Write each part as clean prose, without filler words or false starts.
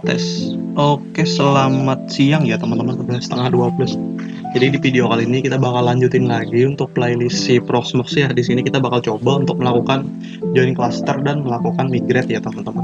Tes. Oke, selamat siang ya teman-teman, udah setengah 12. Jadi di video kali ini kita bakal lanjutin lagi untuk playlist si Proxmox ya. Di sini kita bakal coba untuk melakukan join cluster dan melakukan migrate ya teman-teman.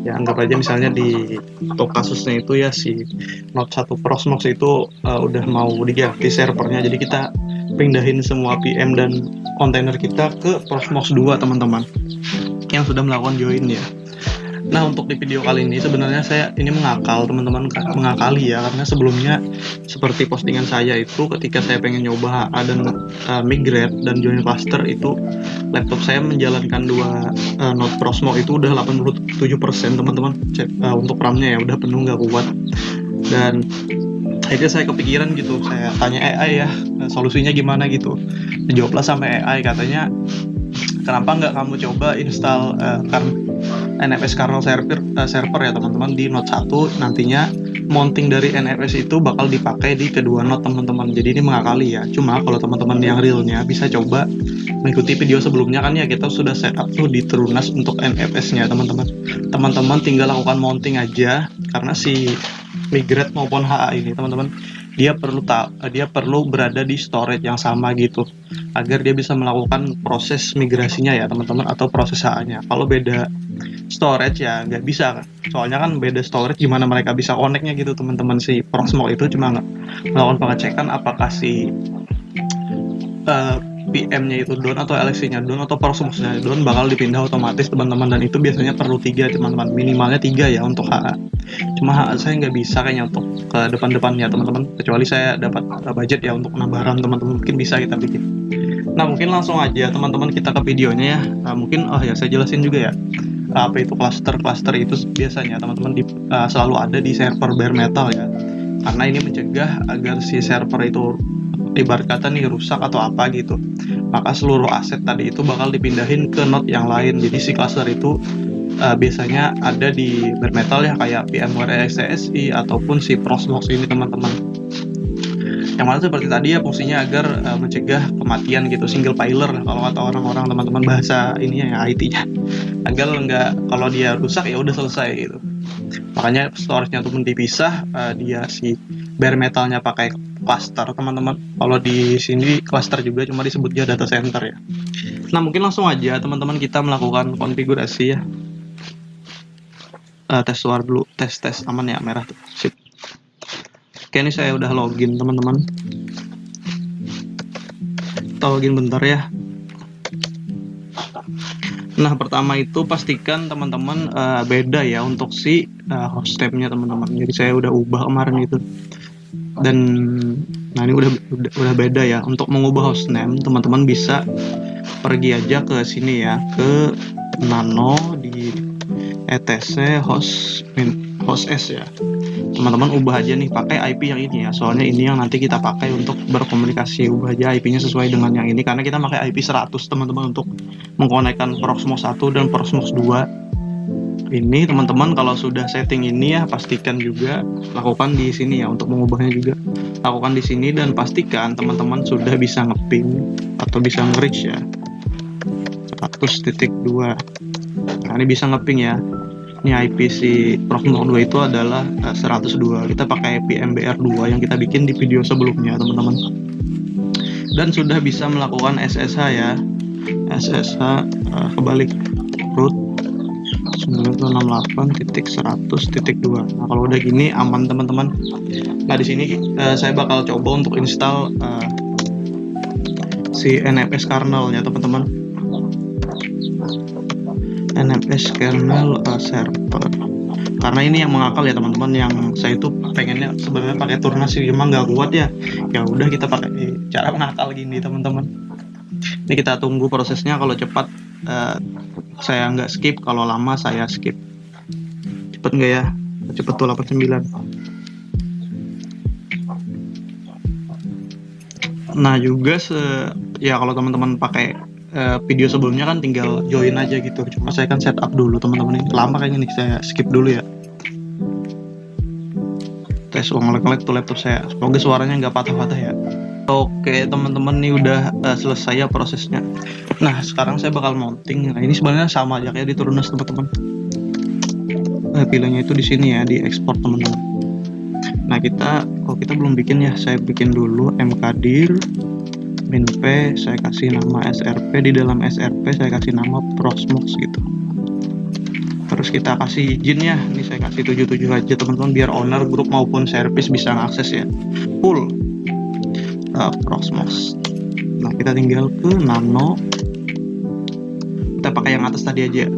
Ya anggap aja misalnya di untuk kasusnya itu ya si Node 1 Proxmox itu udah mau diganti servernya. Jadi kita pindahin semua PM dan kontainer kita ke Proxmox 2 teman-teman yang sudah melakukan join ya. Nah, untuk di video kali ini sebenarnya saya ini mengakal teman-teman, mengakali ya, karena sebelumnya seperti postingan saya itu ketika saya pengen nyoba HA dan migrate dan join cluster itu laptop saya menjalankan dua Node Proxmox itu udah 87% teman-teman. Untuk RAM-nya ya udah penuh, nggak kuat. Dan akhirnya saya kepikiran gitu, saya tanya AI ya, solusinya gimana gitu. Dijawablah sampai AI, katanya kenapa nggak kamu coba install NFS kernel server ya teman-teman di Node 1, nantinya mounting dari NFS itu bakal dipakai di kedua Node teman-teman. Jadi ini mengakali ya. Cuma kalau teman-teman yang realnya bisa coba mengikuti video sebelumnya, kan ya kita sudah setup tuh di Trunas untuk NFS-nya teman-teman. Teman-teman tinggal lakukan mounting aja, karena si migrate maupun HA ini teman-teman dia perlu berada di storage yang sama gitu agar dia bisa melakukan proses migrasinya ya teman-teman, atau proses HA-nya. Kalau beda storage ya nggak bisa, soalnya kan beda storage, gimana mereka bisa connect-nya gitu teman-teman. Si Proxmox itu cuma melakukan pengecekan apakah si PM-nya itu down atau LXC-nya down atau Proxmox-nya down, bakal dipindah otomatis teman-teman. Dan itu biasanya perlu 3 teman-teman, minimalnya 3 ya untuk HA. Cuma HA saya nggak bisa kayaknya untuk ke depan-depannya teman-teman, kecuali saya dapat budget ya untuk nambah RAM teman-teman, mungkin bisa kita bikin. Nah, mungkin langsung aja teman-teman kita ke videonya ya. Mungkin saya jelasin juga ya apa itu cluster itu. Biasanya teman-teman selalu ada di server bare metal ya, karena ini mencegah agar si server itu ibarat kata nih rusak atau apa gitu, maka seluruh aset tadi itu bakal dipindahin ke node yang lain. Jadi si cluster itu biasanya ada di bare metal ya, kayak VMware EXTSI ataupun si Proxmox ini teman-teman, yang mana seperti tadi ya fungsinya agar mencegah kematian gitu, single piler kalau kata orang-orang teman-teman, bahasa ini ya IT-nya, agar nggak, kalau dia rusak ya udah selesai gitu. Makanya storage-nya tuh dipisah, dia si bare metalnya pakai cluster teman-teman. Kalau di sini cluster juga, cuma disebutnya data center ya. Nah, mungkin langsung aja teman-teman kita melakukan konfigurasi ya. Tes suara dulu, tes aman ya, merah tuh. Sip. Oke, ini saya udah login teman-teman. Kita login bentar ya. Nah, pertama itu pastikan teman-teman beda ya untuk si hostname-nya teman-teman. Jadi saya udah ubah kemarin itu. Dan nah ini udah beda ya. Untuk mengubah hostname teman-teman bisa pergi aja ke sini ya, ke nano di etc host s ya. Teman-teman ubah aja nih pakai IP yang ini ya, soalnya ini yang nanti kita pakai untuk berkomunikasi. Ubah aja IP-nya sesuai dengan yang ini, karena kita pakai IP 100 teman-teman untuk mengkonekkan Proxmox 1 dan Proxmox 2 ini. Teman-teman kalau sudah setting ini ya, pastikan juga lakukan di sini ya. Untuk mengubahnya juga lakukan di sini, dan pastikan teman-teman sudah bisa ngeping atau bisa nge-reach ya 100.2. Nah, ini bisa ngeping ya. Ini IP si Proxmox 2 itu adalah 102. Kita pakai PMBR2 yang kita bikin di video sebelumnya teman-teman. Dan sudah bisa melakukan SSH ya. SSH kebalik root 968.100.2. Nah, kalau udah gini aman teman-teman. Nah, di sini saya bakal coba untuk install si NFS kernelnya teman-teman. NFS kernel server, karena ini yang mengakal ya teman-teman. Yang saya itu pengennya sebenarnya pakai Trunas sih, emang nggak kuat ya. Ya udah kita pakai cara mengakal gini teman-teman. Ini kita tunggu prosesnya. Kalau cepat saya nggak skip, kalau lama saya skip. Cepet nggak ya? Cepet tuh 89. Nah juga ya kalau teman-teman pakai video sebelumnya kan tinggal join aja gitu. Cuma saya kan setup dulu teman-teman, ini lama kayaknya nih, saya skip dulu ya. Tes ngelek-ngelek tuh laptop saya, semoga suaranya nggak patah-patah ya. Oke teman-teman, nih udah selesai ya prosesnya. Nah sekarang saya bakal mounting. Nah ini sebenarnya sama aja kayak di Trunas teman-teman. pilihnya itu di sini ya, di export teman-teman. Nah kalau kita belum bikin ya, saya bikin dulu mkdir min-p, saya kasih nama srp, di dalam srp saya kasih nama proxmox gitu. Terus kita kasih izin ya, ini saya kasih 77 aja teman-teman, biar owner grup maupun service bisa mengakses ya, full proxmox. Nah kita tinggal ke nano, kita pakai yang atas tadi aja.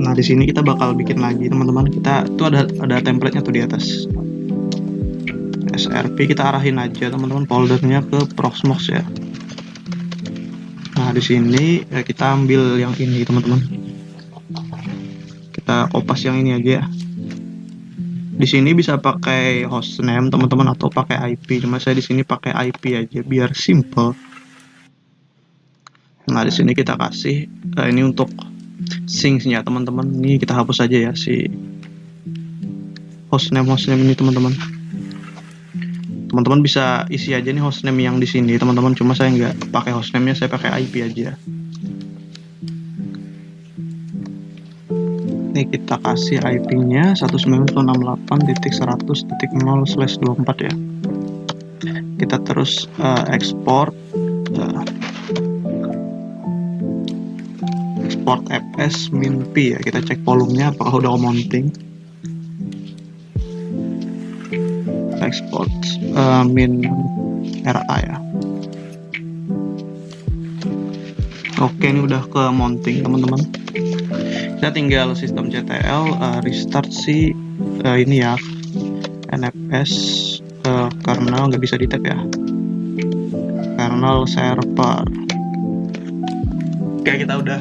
Nah di sini kita bakal bikin lagi teman-teman, kita tuh ada template-nya tuh di atas. SRP kita arahin aja teman-teman foldernya ke proxmox ya. Nah di sini ya, kita ambil yang ini teman-teman, kita kopas yang ini aja ya. Di sini bisa pakai hostname teman-teman atau pakai IP, cuma saya di sini pakai IP aja biar simple. Nah di sini kita kasih ini untuk sync-nya teman-teman, ini kita hapus aja ya si hostname ini teman-teman. Teman-teman bisa isi aja nih hostname yang di sini teman-teman, cuma saya nggak pakai hostname-nya, saya pakai IP aja. Ini kita kasih IP-nya 192.168.100.0/24 ya. Kita terus export export fs min-p ya, kita cek volumenya apakah udah mounting. Export min ra ya. Oke, ini udah ke mounting teman-teman. Kita tinggal sistem CTL restart si ini ya, NFS kernel, nggak bisa di tap ya, kernel server. Oke, kita udah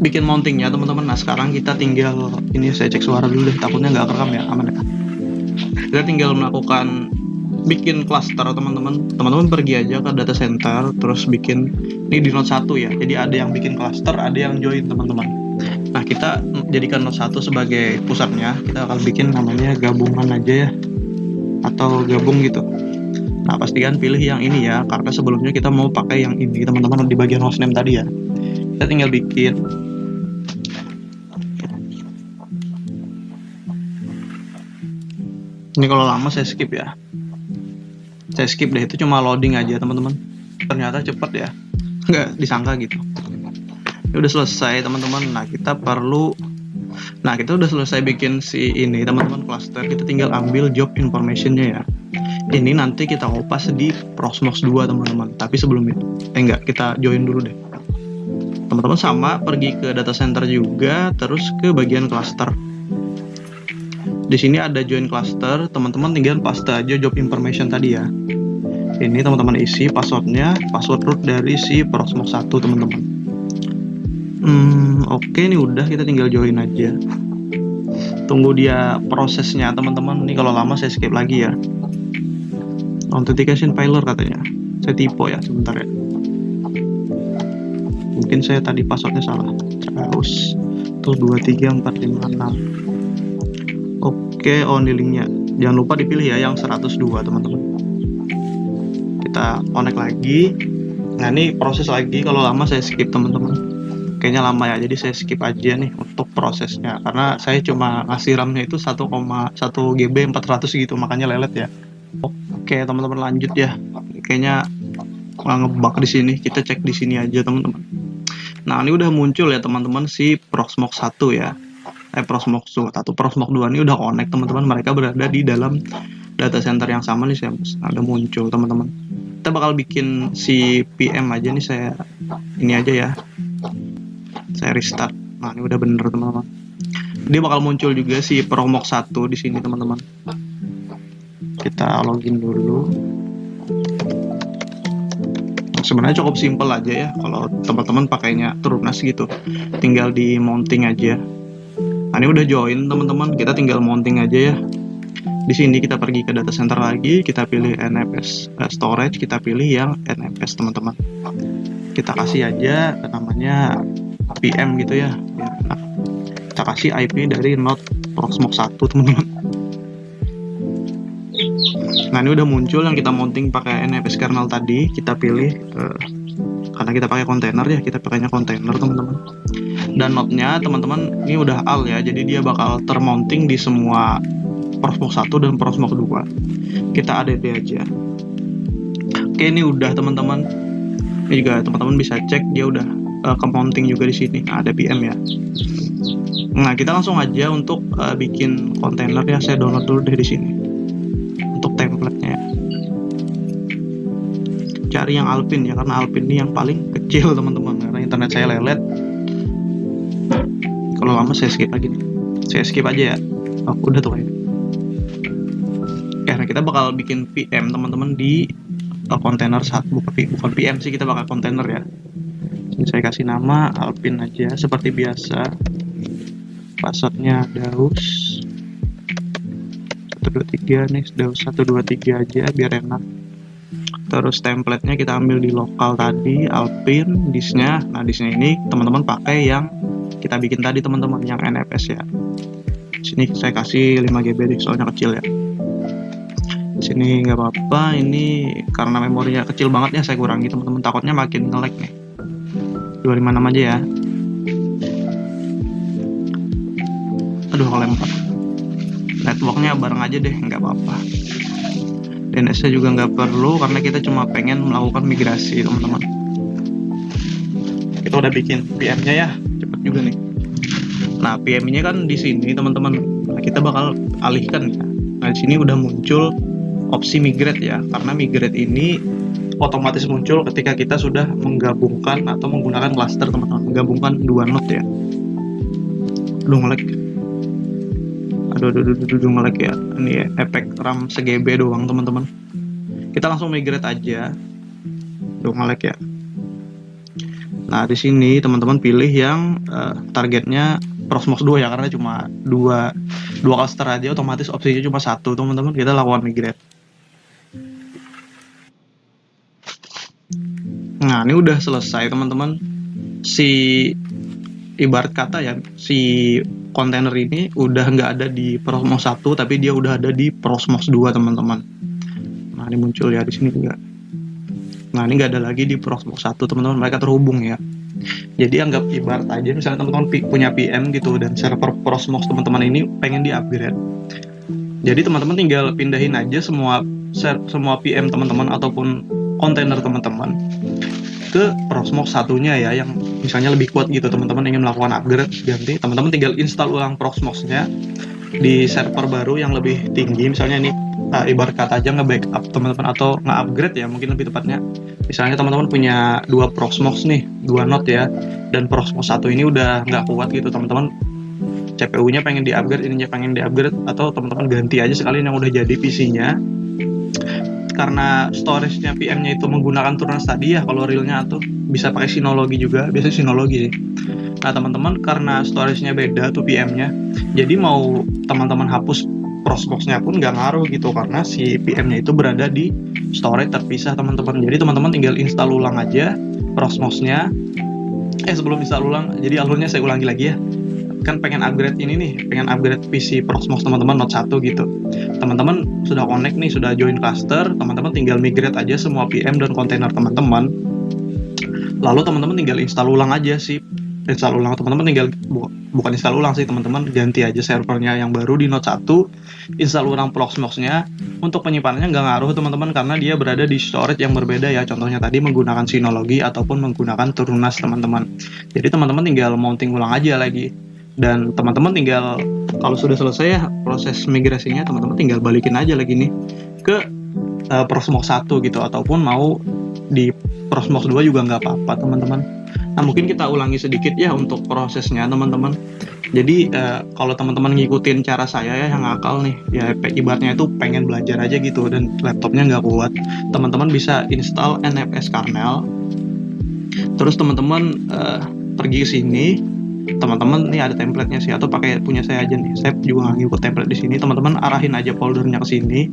bikin mountingnya teman-teman. Nah sekarang kita tinggal ini, saya cek suara dulu deh, takutnya nggak kerekam ya, aman ya. Kita tinggal melakukan bikin cluster teman-teman. Teman-teman pergi aja ke data center, terus bikin ini di node 1 ya. Jadi ada yang bikin cluster, ada yang join teman-teman. Nah kita jadikan node 1 sebagai pusatnya, kita akan bikin namanya gabungan aja ya, atau gabung gitu. Nah pastikan pilih yang ini ya, karena sebelumnya kita mau pakai yang ini teman-teman, di bagian hostname tadi ya. Kita tinggal bikin ini, kalau lama saya skip ya, saya skip deh, itu cuma loading aja teman-teman. Ternyata cepet ya, nggak disangka gitu. Ini udah selesai teman-teman. Nah kita udah selesai bikin si ini teman-teman, cluster. Kita tinggal ambil job informationnya ya. Ini nanti kita kopas di proxmox 2 teman-teman. Tapi sebelum itu kita join dulu deh teman-teman. Sama pergi ke data center juga, terus ke bagian cluster. Di sini ada join cluster, teman-teman tinggal paste aja job information tadi ya. Ini teman-teman isi passwordnya, password root dari si proxmox 1 teman-teman. Oke, ini udah, kita tinggal join aja. Tunggu dia prosesnya teman-teman. Ini kalau lama saya skip lagi ya. Authentication failure katanya. Saya typo ya, sebentar ya. Mungkin saya tadi passwordnya salah. Terus tuh 23456. Oke, only linknya jangan lupa dipilih ya, yang 102 teman-teman. Kita connect lagi. Nah ini proses lagi, kalau lama saya skip teman-teman, kayaknya lama ya, jadi saya skip aja nih untuk prosesnya, karena saya cuma ngasih RAM-nya itu 1,1 GB 400 gitu, makanya lelet ya. Oke teman-teman, lanjut ya, kayaknya ngebug di sini. Kita cek di sini aja teman-teman. Nah ini udah muncul ya teman-teman si proxmox 1 ya, proxmox 2 ini udah connect teman-teman. Mereka berada di dalam data center yang sama nih, saya ada muncul teman-teman. Kita bakal bikin si PM aja nih, saya ini aja ya, saya restart. Nah ini udah bener teman-teman, dia bakal muncul juga si proxmox 1 di sini teman-teman. Kita login dulu. Sebenarnya cukup simple aja ya, kalau teman-teman pakainya Turbonas gitu, tinggal di mounting aja. Nah ini udah join teman-teman, kita tinggal mounting aja ya. Di sini kita pergi ke data center lagi, kita pilih NFS storage, kita pilih yang NFS teman-teman. Kita kasih aja namanya PM gitu ya, biar enak. Kita kasih IP dari node proxmox 1 teman-teman. Nah ini udah muncul yang kita mounting pakai NFS kernel tadi. Kita pilih karena kita pakai kontainer ya, kita pakainya kontainer teman-teman. Dan node-nya teman-teman ini udah AL ya, jadi dia bakal termounting di semua Proxmox 1 dan Proxmox 2. Kita add aja. Oke, ini udah teman-teman. Ini juga teman-teman bisa cek dia udah ke mounting juga di sini. Nah, ada PM ya. Nah, kita langsung aja untuk bikin kontainer ya. Saya download dulu dari sini untuk template-nya ya. Cari yang Alpine ya, karena Alpine ini yang paling kecil teman-teman, karena internet saya lelet. Kalau lama saya skip lagi nih. Saya skip aja ya. Oh, udah tuh kayaknya. Karena kita bakal bikin PM teman-teman di kontainer satu, bukan PM sih, kita bakal kontainer ya. Ini saya kasih nama Alpine aja seperti biasa. Passwordnya Daus 123 nih, Daus 123 aja biar enak. Terus template-nya kita ambil di lokal tadi, Alpine, disknya. Nah, disknya ini teman-teman pakai yang kita bikin tadi teman-teman, yang NFS ya. Sini saya kasih 5 GB deh, soalnya kecil ya. Sini nggak apa-apa, ini karena memorinya kecil banget ya, saya kurangi teman-teman, takutnya makin nge-lag nih. 256 aja ya. Aduh, kalau 4 networknya bareng aja deh, nggak apa-apa. DNS-nya juga nggak perlu karena kita cuma pengen melakukan migrasi teman-teman. Kita udah bikin PM-nya ya, cepet juga nih. Nah, PM-nya kan di sini teman-teman. Nah, kita bakal alihkan ya. Nah, di sini udah muncul opsi migrate ya, karena migrate ini otomatis muncul ketika kita sudah menggabungkan atau menggunakan cluster teman-teman, menggabungkan dua node ya. Aduh, nge-lag. Aduh, nge-lag ya. Ini ya, efek RAM se-GB doang teman-teman. Kita langsung migrate aja. Aduh, nge-lag ya. Nah, di sini teman-teman pilih yang targetnya Proxmox 2 ya, karena cuma dua cluster aja, otomatis opsinya cuma satu teman-teman. Kita lakukan migrate. Nah, ini udah selesai teman-teman. Si ibarat kata ya, si kontainer ini udah nggak ada di Proxmox 1, tapi dia udah ada di Proxmox 2 teman-teman. Nah, ini muncul ya di sini juga. Nah, ini nggak ada lagi di Proxmox 1 teman-teman, mereka terhubung ya. Jadi anggap ibarat aja misalnya teman-teman punya PM gitu, dan server Proxmox teman-teman ini pengen di-upgrade. Jadi teman-teman tinggal pindahin aja semua PM teman-teman ataupun kontainer teman-teman ke Proxmox satunya ya, yang misalnya lebih kuat gitu, teman-teman ingin melakukan upgrade ganti, teman-teman tinggal install ulang Proxmox-nya di server baru yang lebih tinggi. Misalnya ini ibarat kata aja nge-backup teman-teman, atau nge-upgrade ya mungkin lebih tepatnya. Misalnya teman-teman punya 2 Proxmox nih, 2 node ya, dan Proxmox 1 ini udah nggak kuat gitu teman-teman, CPU-nya pengen di-upgrade, ininya pengen di-upgrade, atau teman-teman ganti aja sekalian yang udah jadi PC-nya. Karena storage-nya PM-nya itu menggunakan Turunan tadi ya, kalau realnya tuh bisa pakai Synology juga, biasanya Synology sih. Nah teman-teman, karena storage-nya beda tuh PM-nya, jadi mau teman-teman hapus Proxmox-nya pun nggak ngaruh gitu, karena si PM-nya itu berada di storage terpisah teman-teman. Jadi teman-teman tinggal install ulang aja Proxmox-nya. Sebelum install ulang, jadi alurnya saya ulangi lagi ya. Kan pengen upgrade ini nih, pengen upgrade PC Proxmox teman-teman Note 1 gitu. Teman-teman sudah connect nih, sudah join cluster, teman-teman tinggal migrate aja semua PM dan kontainer teman-teman. Lalu teman-teman tinggal install ulang aja sih. Install ulang, teman-teman tinggal bukan install ulang sih teman-teman, ganti aja servernya yang baru di Note 1, install ulang Proxmox-nya. Untuk penyimpanannya nggak ngaruh teman-teman, karena dia berada di storage yang berbeda ya. Contohnya tadi menggunakan Synology ataupun menggunakan Turunas teman-teman. Jadi teman-teman tinggal mounting ulang aja lagi. Dan teman-teman tinggal, kalau sudah selesai ya proses migrasinya, teman-teman tinggal balikin aja lagi nih ke Proxmox 1 gitu, ataupun mau di Proxmox 2 juga nggak apa-apa teman-teman. Nah, mungkin kita ulangi sedikit ya untuk prosesnya teman-teman. Jadi kalau teman-teman ngikutin cara saya ya, yang akal nih ya, ibaratnya itu pengen belajar aja gitu dan laptopnya nggak kuat, teman-teman bisa install NFS kernel. Terus teman-teman pergi ke sini, teman-teman nih ada template-nya sih, atau pakai punya saya aja nih, saya juga nggak ngikut template di sini. Teman-teman arahin aja foldernya ke sini,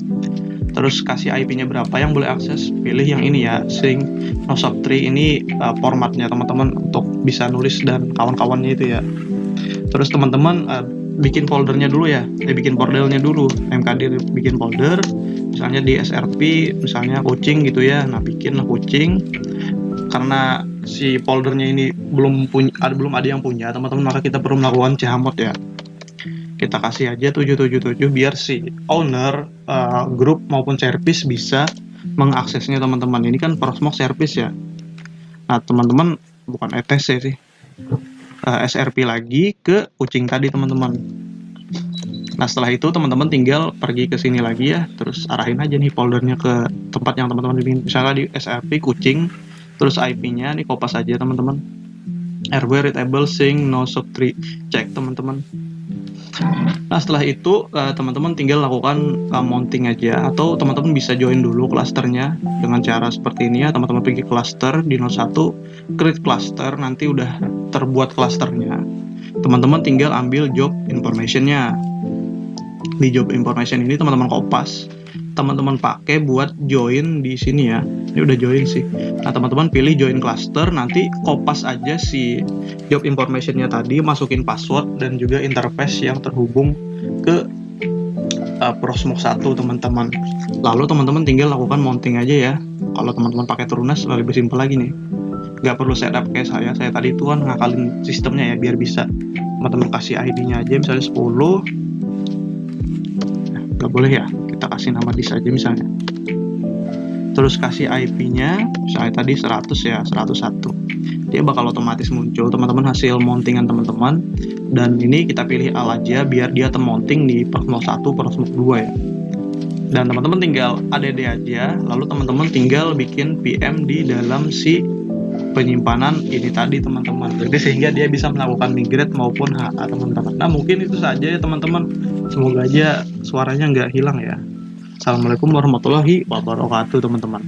terus kasih IP-nya berapa yang boleh akses, pilih yang ini ya, sync no sub 3 ini formatnya teman-teman untuk bisa nulis dan kawan-kawannya itu ya. Terus teman-teman bikin foldernya dulu ya, bikin foldernya dulu, mkdir bikin folder, misalnya di SRP, misalnya coaching gitu ya. Nah, bikin coaching, karena si foldernya ini belum ada yang punya teman-teman, maka kita perlu melakukan chmod ya. Kita kasih aja 777 biar si owner grup maupun service bisa mengaksesnya teman-teman. Ini kan Proxmox service ya. Nah teman-teman, bukan etc sih, SRP lagi ke kucing tadi teman-teman. Nah setelah itu teman-teman tinggal pergi ke sini lagi ya, terus arahin aja nih foldernya ke tempat yang teman-teman ingin. Misalnya di SRP kucing, terus IP-nya nih kopas aja teman-teman. RW readable sync no sub 3 cek teman-teman. Nah setelah itu teman-teman tinggal lakukan mounting aja, atau teman-teman bisa join dulu klasternya dengan cara seperti ini ya. Teman-teman pergi cluster di node 1, create cluster, nanti udah terbuat klasternya. Teman-teman tinggal ambil job informationnya. Di job information ini teman-teman kopas, teman-teman pakai buat join di sini ya. Ini udah join sih. Nah teman-teman pilih join cluster, nanti kopas aja si job informationnya tadi, masukin password dan juga interface yang terhubung ke Proxmox 1 teman-teman. Lalu teman-teman tinggal lakukan mounting aja ya. Kalau teman-teman pakai Trunas lebih simpel lagi nih, nggak perlu setup kayak saya tadi itu kan ngakalin sistemnya ya, biar bisa teman-teman kasih ID-nya aja misalnya 10. Nggak boleh ya, kita kasih nama disk aja misalnya, terus kasih IP-nya misalnya tadi 100 ya, 101. Dia bakal otomatis muncul teman-teman hasil mountingan teman-teman, dan ini kita pilih all aja biar dia termounting di Proxmox 1, Proxmox 2 ya. Dan teman-teman tinggal add aja, lalu teman-teman tinggal bikin PM di dalam si penyimpanan ini tadi teman-teman. Jadi sehingga dia bisa melakukan migrate maupun HA teman-teman. Nah mungkin itu saja ya teman-teman, semoga aja suaranya nggak hilang ya. Assalamualaikum warahmatullahi wabarakatuh teman-teman.